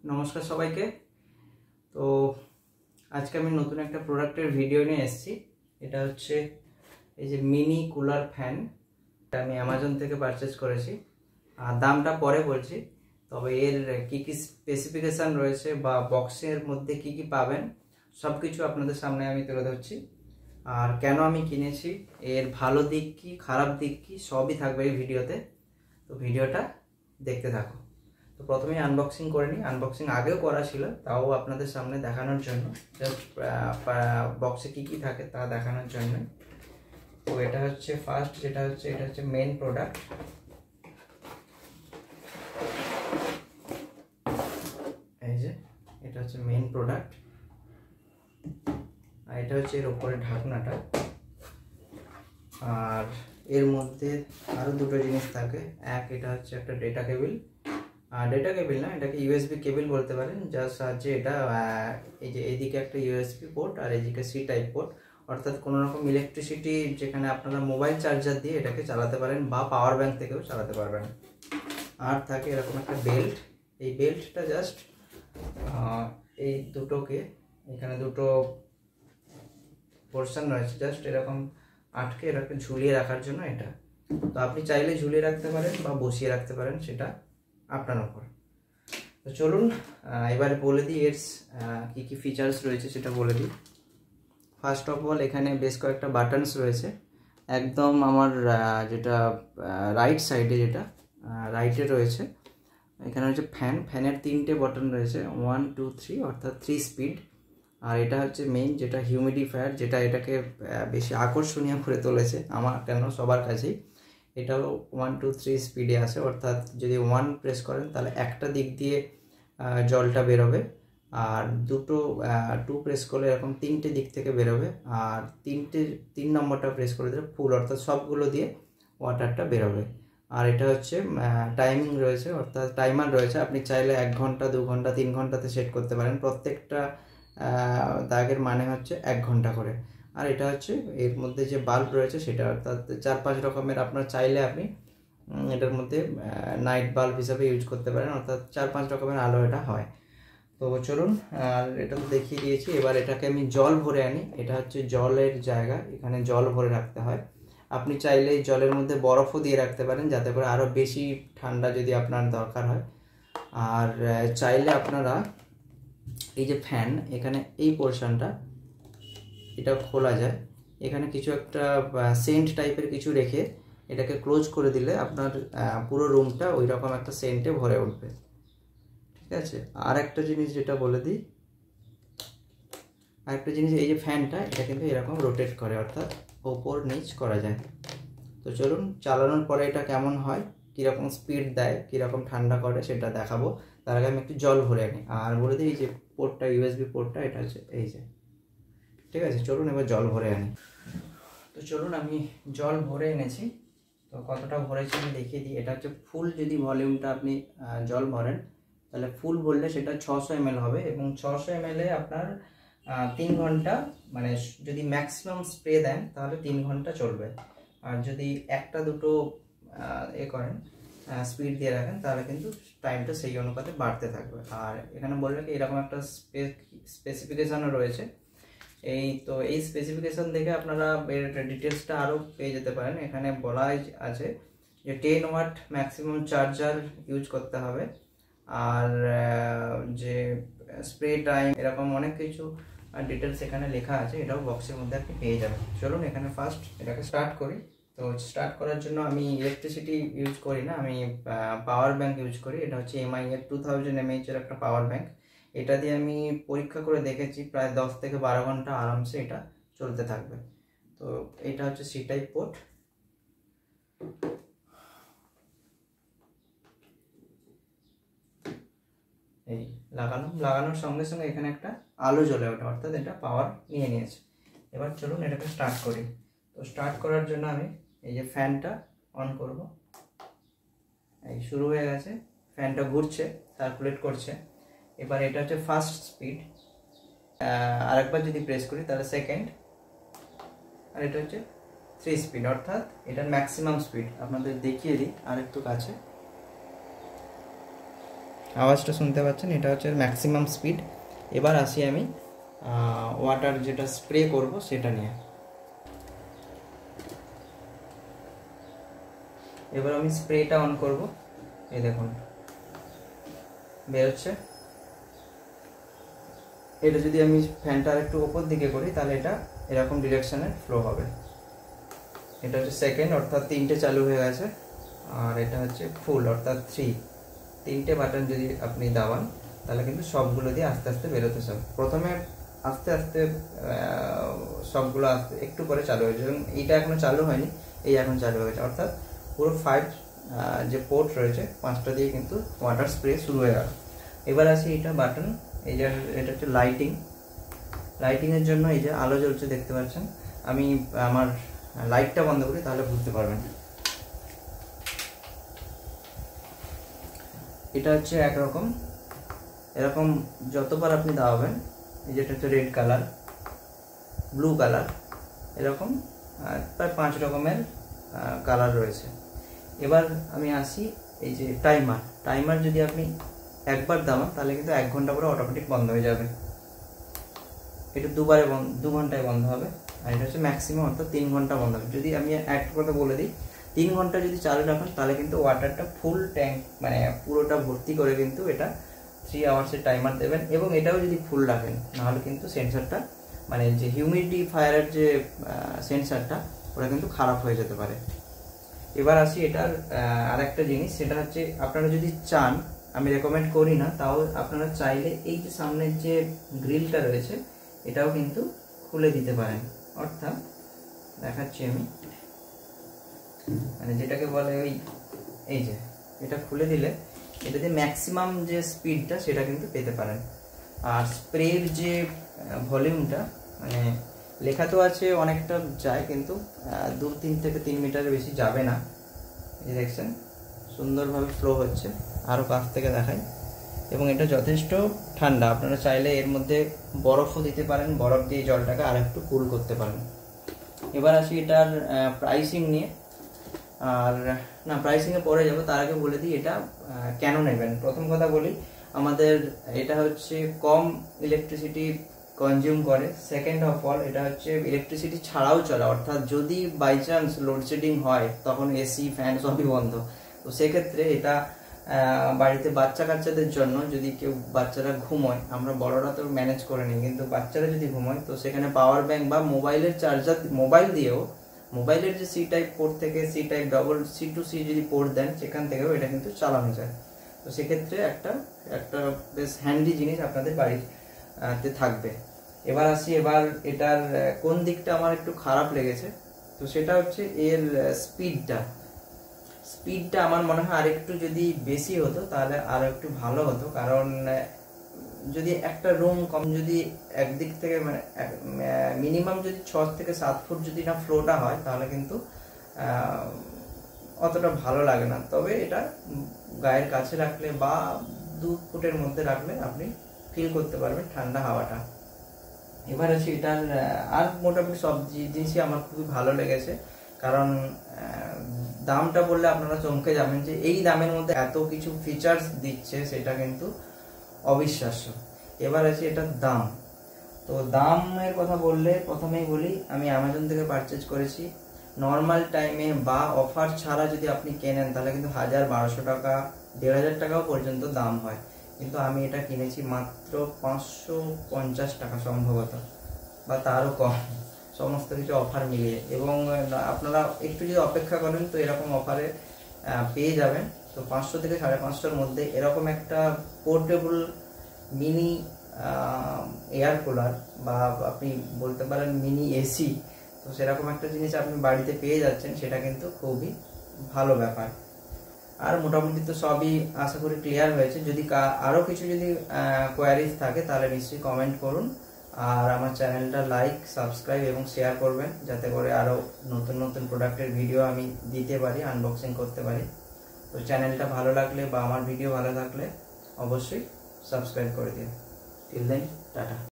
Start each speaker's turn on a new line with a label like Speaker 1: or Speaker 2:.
Speaker 1: নমস্কার সবাইকে। তো আজকে আমি নতুন একটা প্রোডাক্টের ভিডিও নিয়ে এসেছি। এটা হচ্ছে এই যে মিনি কুলার ফ্যান। এটা আমি অ্যামাজন থেকে পারচেজ করেছি, আর দামটা পরে বলছি। তবে এর কি কি স্পেসিফিকেশান রয়েছে বা বক্সের মধ্যে কি কি পাবেন সব কিছু আপনাদের সামনে আমি তুলে ধরছি। আর কেন আমি কিনেছি, এর ভালো দিক কি খারাপ দিক কি সবই থাকবে এই ভিডিওতে। তো ভিডিওটা দেখতে থাকো। তো প্রথমেই আনবক্সিং করে নিই। আনবক্সিং আগেও করা ছিল, তাও আপনাদের সামনে দেখানোর জন্য, জাস্ট বক্সে কী কী থাকে তা দেখানোর জন্য। তো এটা হচ্ছে ফার্স্ট, এটা হচ্ছে মেন প্রোডাক্ট। এই যে এটা হচ্ছে মেন প্রোডাক্ট, আর এটা হচ্ছে এর ওপরে ঢাকনাটা। আর এর মধ্যে আরও দুটো জিনিস থাকে। এটা হচ্ছে একটা ডেটা কেবিল, ডেটা কেবিল না, এটাকে ইউএসবি কেবিল বলতে পারেন, যার সাহায্যে এটা এই যে এইদিকে একটা ইউএসবি পোর্ট আর এইদিকে সি টাইপ পোর্ট, অর্থাৎ কোনো রকম ইলেকট্রিসিটি যেখানে আপনারা মোবাইল চার্জার দিয়ে এটাকে চালাতে পারেন বা পাওয়ার ব্যাংক থেকেও চালাতে পারবেন। আর থাকে এরকম একটা বেল্ট। এই বেল্টটা জাস্ট এই দুটোকে, এখানে দুটো পোর্শন রয়েছে, জাস্ট এরকম আটকে এরকম ঝুলিয়ে রাখার জন্য এটা। তো আপনি চাইলে ঝুলিয়ে রাখতে পারেন বা বসিয়ে রাখতে পারেন, সেটা আপনার উপর। তো চলুন এবারে বলে দিই এর কী কী ফিচার্স রয়েছে সেটা বলে দিই। ফার্স্ট অফ অল এখানে বেশ কয়েকটা বাটনস রয়েছে। একদম আমার যেটা রাইট সাইডে, যেটা রাইটে রয়েছে, এখানে হচ্ছে ফ্যানের 3টে বাটন রয়েছে, 1 2 3, অর্থাৎ 3 স্পিড। আর এটা হচ্ছে মেইন, যেটা হিউমিডিফায়ার, যেটা এটাকে বেশি আকর্ষণীয় করে তুলেছে আমার কেন সবার কাছেই। এটাও 1 2 3 স্পিডে আছে, অর্থাৎ যদি 1 প্রেস করেন তাহলে একটা দিক দিয়ে জলটা বেরোবে, আর 2 প্রেস করলে এরকম 3টে দিক থেকে বেরোবে, আর 3 নম্বরটা প্রেস করে দিলে ফুল, অর্থাৎ সবগুলো দিয়ে ওয়াটারটা বেরোবে। আর এটা হচ্ছে টাইমিং রয়েছে, অর্থাৎ টাইমার রয়েছে। আপনি চাইলে 1 ঘন্টা 2 ঘন্টা 3 ঘন্টাতে সেট করতে পারেন। প্রত্যেকটা দাগের মানে হচ্ছে 1 ঘন্টা করে। আর এটা হচ্ছে এর মধ্যে যে বাল্ব রয়েছে সেটা, অর্থাৎ 4-5 রকমের আপনার চাইলে আপনি এটার মধ্যে নাইট বাল্ব হিসাবে ইউজ করতে পারেন, অর্থাৎ 4-5 রকমের আলো এটা হয়। তো চলুন, আর এটা তো দেখিয়ে দিয়েছি। এবার এটাকে আমি জল ভরে আনি। এটা হচ্ছে জলের জায়গা, এখানে জল ভরে রাখতে হয়। আপনি চাইলে জলের মধ্যে বরফও দিয়ে রাখতে পারেন, যাতে করে আরও বেশি ঠান্ডা যদি আপনার দরকার হয়। আর চাইলে আপনারা এই যে ফ্যান, এখানে এই পোর্শনটা এটা খোলা যায়, এখানে কিছু একটা সেন্ট টাইপের কিছু রেখে এটাকে ক্লোজ করে দিলে আপনার পুরো রুমটা ওই রকম একটা সেন্টে ভরে উঠবে। ঠিক আছে। আর একটা জিনিস যেটা বলে দিই, আরেকটা জিনিস, এই যে ফ্যানটা এটা কিন্তু এরকম রোটেট করে, অর্থাৎ ওপর নিচ করা যায়। তো চলুন, চালানোর পরে এটা কেমন হয়, কীরকম স্পিড দেয়, কীরকম ঠান্ডা করে সেটা দেখাবো। তার আগে আমি একটু জল ভরে আনি। আর বলে দিই, এই যে পোর্টটা, ইউএসবি পোর্টটা, এটা হচ্ছে এই যে। ঠিক আছে, চলুন এবার জল ভরে আনি। তো চলুন, আমি জল ভরে এনেছি। তো কতটা ভরেছি আমি দেখিয়ে দিই। এটা হচ্ছে ফুল, যদি ভলিউমটা আপনি জল ভরেন তাহলে ফুল ভরলে সেটা 600 ml হবে, এবং 600 ml আপনার 3 ঘন্টা, মানে যদি ম্যাক্সিমাম স্প্রে দেন তাহলে 3 ঘন্টা চলবে। আর যদি একটা দুটো করেন, স্পিড দিয়ে রাখেন, তাহলে কিন্তু টাইমটা সেই অনুপাতে বাড়তে থাকবে। আর এখানে বললে কি এরকম একটা স্পেসিফিকেশানও রয়েছে। এই স্পেসিফিকেশান দেখে আপনারা এর ডিটেলসটা আরও পেয়ে যেতে পারেন। এখানে বলা আছে যে 10 ওয়াট ম্যাক্সিমাম চার্জার ইউজ করতে হবে, আর যে স্প্রে টাইম, এরকম অনেক কিছু ডিটেলস এখানে লেখা আছে। এটাও বক্সের মধ্যে আপনি পেয়ে যাবেন। চলুন এখানে ফার্স্ট এটাকে স্টার্ট করি। তো স্টার্ট করার জন্য আমি ইলেকট্রিসিটি ইউজ করি না, আমি পাওয়ার ব্যাংক ইউজ করি। এটা হচ্ছে এমআই এর 2000 mAh এর একটা পাওয়ার ব্যাংক। এটা দিয়ে আমি পরীক্ষা করে দেখেছি, প্রায় 10 থেকে 12 ঘন্টা আরামসে এটা চলতে থাকবে। তো এটা হচ্ছে সি টাইপ পোর্ট। এই লাগানোর সঙ্গে সঙ্গে এখানে একটা আলো জ্বলে ওঠে, অর্থাৎ এটা পাওয়ার নিয়ে নিয়েছে। এবার চলুন এটাকে স্টার্ট করি। তো স্টার্ট করার জন্য আমি এই যে ফ্যানটা অন করব। এই শুরু হয়ে গেছে, ফ্যানটা ঘুরছে, সার্কুলেট করছে। এবার এটা হচ্ছে ফার্স্ট স্পিড, আরেকবার যদি প্রেস করি তাহলে সেকেন্ড, আর এটা হচ্ছে 3 স্পিড, অর্থাৎ এটার ম্যাক্সিমাম স্পিড। আপনাদের দেখিয়ে দিই আর একটু কাছে। আওয়াজটা শুনতে পাচ্ছেন, এটা হচ্ছে ম্যাক্সিমাম স্পিড। এবার আসি আমি ওয়াটার যেটা স্প্রে করব সেটা নিয়ে। এবার আমি স্প্রেটা অন করব, এই দেখুন বেরোচ্ছে। এটা যদি আমি ফ্যানটা একটু ওপর দিকে করি তাহলে এটা এরকম ডিরেকশনে ফ্লো হবে। এটা হচ্ছে সেকেন্ড, অর্থাৎ 3টে চালু হয়ে গেছে। আর এটা হচ্ছে ফুল, অর্থাৎ 3টে বাটন যদি আপনি দাবান তাহলে কিন্তু সবগুলো দিয়ে আস্তে আস্তে বেরোতে সব। প্রথমে আস্তে আস্তে সবগুলো আস্তে একটু করে চালু হয়েছে, এবং এইটা এখনো চালু হয়নি, এই এখন চালু হয়েছে। অর্থাৎ পুরো 5 যে পোর্ট রয়েছে 5টা দিয়ে কিন্তু ওয়াটার স্প্রে শুরু হয়ে গেল। এবার আসি এটা বাটন, এই যে এটা হচ্ছে লাইটিংয়ের জন্য। এই যে আলো জ্বলছে দেখতে পাচ্ছেন, আমি আমার লাইটটা বন্ধ করি তাহলে বুঝতে পারবেন। এটা হচ্ছে একরকম, এরকম যতবার আপনি দাবাবেন, এই যেটা হচ্ছে রেড কালার, ব্লু কালার, এরকম প্রায় 5 রকমের কালার রয়েছে। এবার আমি আসি এই যে টাইমার যদি আপনি একবার দাবান তাহলে কিন্তু 1 ঘন্টা পরে অটোমেটিক বন্ধ হয়ে যাবে। এটা 2 ঘন্টায় বন্ধ হবে। আর এটা হচ্ছে ম্যাক্সিমাম, অর্থাৎ 3 ঘন্টা বন্ধ হবে। যদি আমি একটা কথা বলে দিই, 3 ঘন্টা যদি চালু রাখেন তাহলে কিন্তু ওয়াটারটা ফুল ট্যাঙ্ক মানে পুরোটা ভর্তি করে কিন্তু এটা 3 আওয়ার্সের টাইমার দেবেন। এবং এটাও যদি ফুল রাখেন নাহলে কিন্তু সেন্সারটা মানে যে হিউমিডিফায়ারের যে সেন্সারটা ওটা কিন্তু খারাপ হয়ে যেতে পারে। এবার আসি এটার আরেকটা জিনিস, সেটা হচ্ছে আপনারা যদি চান, আমি রেকমেন্ড করি না, তাও আপনারা চাইলে এই যে সামনের যে গ্রিলটা রয়েছে এটাও কিন্তু খুলে দিতে পারেন। অর্থাৎ দেখাচ্ছি আমি, মানে যেটাকে বলে ওই এই যে এটা খুলে দিলে এটাতে ম্যাক্সিমাম যে স্পিডটা সেটা কিন্তু পেতে পারেন। আর স্প্রের যে ভলিউমটা মানে লেখা তো আছে অনেকটা যায়, কিন্তু 2-3 থেকে 3 মিটারের বেশি যাবে না। এই দেখছেন সুন্দরভাবে ফ্লো হচ্ছে, আরও কাছ থেকে দেখাই। এবং এটা যথেষ্ট ঠান্ডা, আপনারা চাইলে এর মধ্যে বরফও দিতে পারেন, বরফ দিয়ে জলটাকে আর একটু কুল করতে পারেন। এবার আসি এটার প্রাইসিং নিয়ে। আর না, প্রাইসিংয়ে পরে যাবো, তার আগে বলে দিই এটা কেন নেবেন। প্রথম কথা বলি, আমাদের এটা হচ্ছে কম ইলেকট্রিসিটি কনজিউম করে। সেকেন্ড অফ অল, এটা হচ্ছে ইলেকট্রিসিটি ছাড়াও চলে, অর্থাৎ যদি বাই চান্স লোডশেডিং হয় তখন এসি ফ্যান সবই বন্ধ। তো সেক্ষেত্রে এটা বাড়িতে বাচ্চা কাচ্চাদের জন্য, যদি কেউ বাচ্চারা ঘুমোয়, আমরা বড়রা তো ম্যানেজ করে নিই, কিন্তু বাচ্চারা যদি ঘুমোয় তো সেখানে পাওয়ার ব্যাংক বা মোবাইলের চার্জার, মোবাইল দিয়েও মোবাইলের যে C টাইপ পোর্ট থেকে C টাইপ ডবল C2C যদি পোর্ট দেন সেখান থেকেও এটা কিন্তু চালানো যায়। তো সেক্ষেত্রে একটা বেশ হ্যান্ডি জিনিস আপনাদের বাড়িতে থাকবে। এবার আসি, এবার এটার কোন দিকটা আমার একটু খারাপ লেগেছে, তো সেটা হচ্ছে এর স্পিডটা আমার মনে হয় আরেকটু যদি বেশি হতো তাহলে আরো একটু ভালো হতো। কারণ যদি একটা রুম কম, যদি একদিক থেকে মানে মিনিমাম যদি 6 থেকে 7 ফুট যদি না ফ্লোটা হয় তাহলে কিন্তু অতটা ভালো লাগে না। তবে এটা গায়ের কাছে রাখলে বা 2 ফুটের মধ্যে রাখলে আপনি ফিল করতে পারবেন ঠান্ডা হাওয়াটা। এবার আছে এটার আর মোটামুটি সব জিনিসই আমার খুবই ভালো লেগেছে। কারণ দামটা বললে আপনারা চমকে যাবেন যে এই দামের মধ্যে এত কিছু ফিচার্স দিচ্ছে, সেটা কিন্তু অবিশ্বাস্য। এবার আছে এটার দাম। তো দামের কথা বললে প্রথমেই বলি, আমি অ্যামাজন থেকে পারচেজ করেছি। নর্মাল টাইমে বা অফার ছাড়া যদি আপনি কেনেন তাহলে কিন্তু 1000-1200 টাকা, 1500 টাকাও পর্যন্ত দাম হয়। কিন্তু আমি এটা কিনেছি মাত্র 550 টাকা সম্ভবত, বা তারও কম, সমস্ত কিছু অফার মিলিয়ে। এবং আপনারা একটু যদি অপেক্ষা করেন তো এরকম অফারে পেয়ে যাবেন। তো 500 থেকে 550-র মধ্যে এরকম একটা পোর্টেবল মিনি এয়ার কুলার, বা আপনি বলতে পারেন মিনি এসি, তো সেরকম একটা জিনিস আপনি বাড়িতে পেয়ে যাচ্ছেন, সেটা কিন্তু খুবই ভালো ব্যাপার। আর মোটামুটি তো সবই আশা করি ক্লিয়ার হয়েছে। যদি আরও কিছু যদি কোয়ারিজ থাকে তাহলে নিশ্চয়ই কমেন্ট করুন। আর আমার চ্যানেলটা লাইক, সাবস্ক্রাইব এবং শেয়ার করবেন, যাতে করে আরও নতুন নতুন প্রোডাক্টের ভিডিও আমি দিতে পারি, আনবক্সিং করতে পারি। তো চ্যানেলটা ভালো লাগলে বা আমার ভিডিও ভালো লাগলে অবশ্যই সাবস্ক্রাইব করে দিন। Till then, tata.